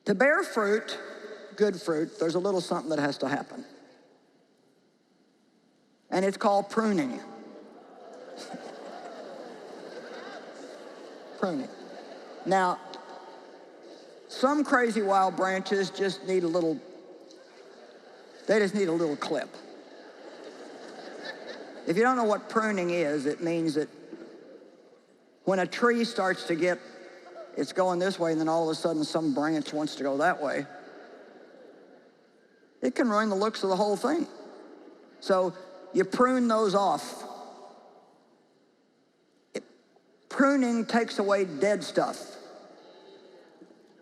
To bear fruit, good fruit, there's a little something that has to happen. And it's called pruning. Pruning. Now, some crazy wild branches just need a little, they just need a little clip. If you don't know what pruning is, it means that when a tree starts to get, it's going this way, and then all of a sudden some branch wants to go that way, it can ruin the looks of the whole thing. So you prune those off. Pruning takes away dead stuff,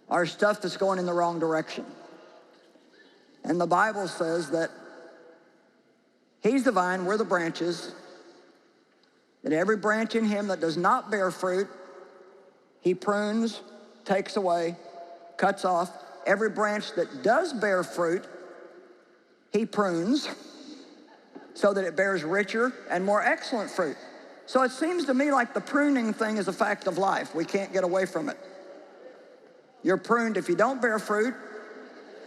or stuff that's going in the wrong direction. And the Bible says that He's the vine, we're the branches, that every branch in Him that does not bear fruit, He prunes, takes away, cuts off. Every branch that does bear fruit, He prunes so that it bears richer and more excellent fruit. So it seems to me like the pruning thing is a fact of life. We can't get away from it. You're pruned if you don't bear fruit.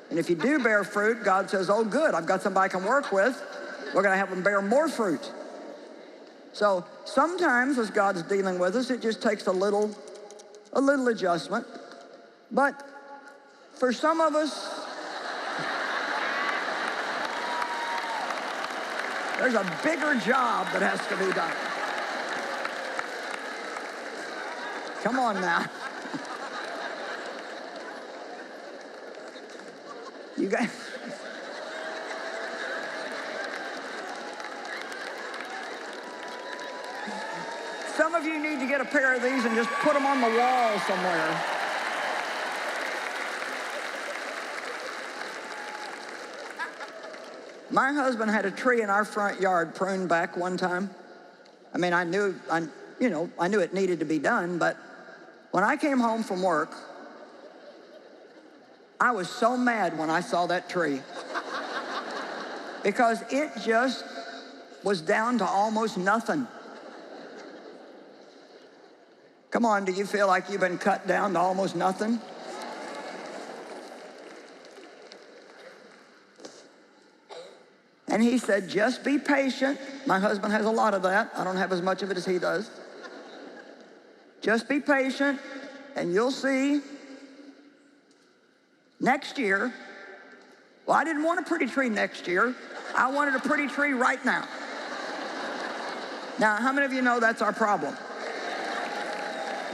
And if you do bear fruit, God says, oh good, I've got somebody I can work with. We're going to have them bear more fruit. So sometimes as God's dealing with us, it just takes a little adjustment. But for some of us, there's a bigger job that has to be done. Come on now. You guys. Some of you need to get a pair of these and just put them on the wall somewhere. My husband had a tree in our front yard pruned back one time. I mean, I knew it needed to be done, but when I came home from work, I was so mad when I saw that tree because it just was down to almost nothing. Come on, do you feel like you've been cut down to almost nothing? And he said, just be patient. My husband has a lot of that. I don't have as much of it as he does. Just be patient, and you'll see next year. Well, I didn't want a pretty tree next year. I wanted a pretty tree right now. Now, how many of you know that's our problem?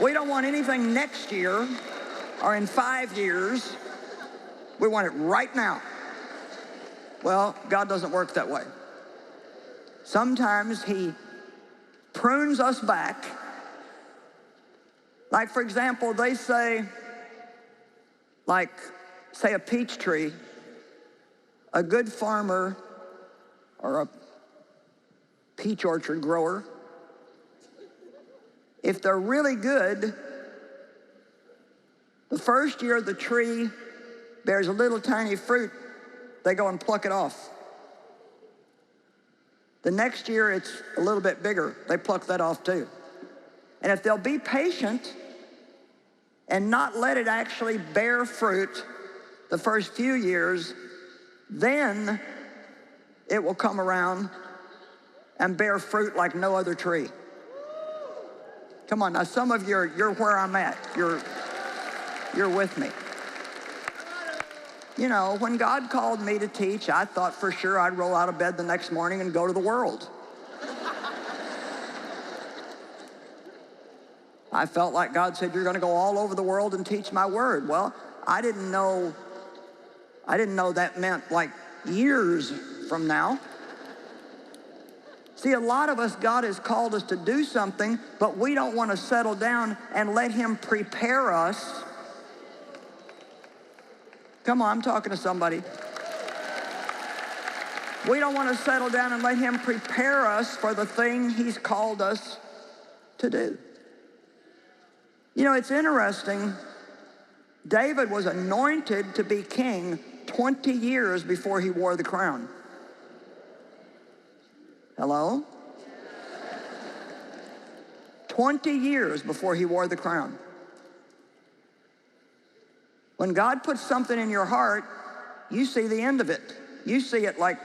We don't want anything next year or in 5 years. We want it right now. Well, God doesn't work that way. Sometimes He prunes us back. Like, for example, they say, say a peach tree, a good farmer or a peach orchard grower, if they're really good, the first year the tree bears a little tiny fruit, they go and pluck it off. The next year it's a little bit bigger, they pluck that off too. And if they'll be patient and not let it actually bear fruit the first few years, then it will come around and bear fruit like no other tree. Come on, now some of you, you're where I'm at. You're with me. You know, when God called me to teach, I thought for sure I'd roll out of bed the next morning and go to the world. I felt like God said, you're going to go all over the world and teach my word. Well, I didn't know that meant like years from now. See, a lot of us, God has called us to do something, but we don't want to settle down and let Him prepare us. Come on, I'm talking to somebody. We don't want to settle down and let Him prepare us for the thing He's called us to do. You know, it's interesting. David was anointed to be king 20 years before he wore the crown. Hello? 20 years before he wore the crown. When God puts something in your heart, you see the end of it. You see it like,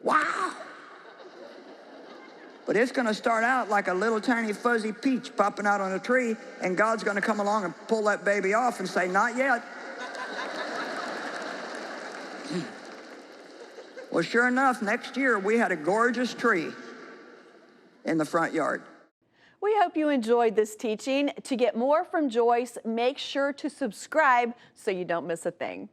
wow. But it's going to start out like a little tiny fuzzy peach popping out on a tree, and God's going to come along and pull that baby off and say, not yet. Well, sure enough, next year we had a gorgeous tree in the front yard. We hope you enjoyed this teaching. To get more from Joyce, make sure to subscribe so you don't miss a thing.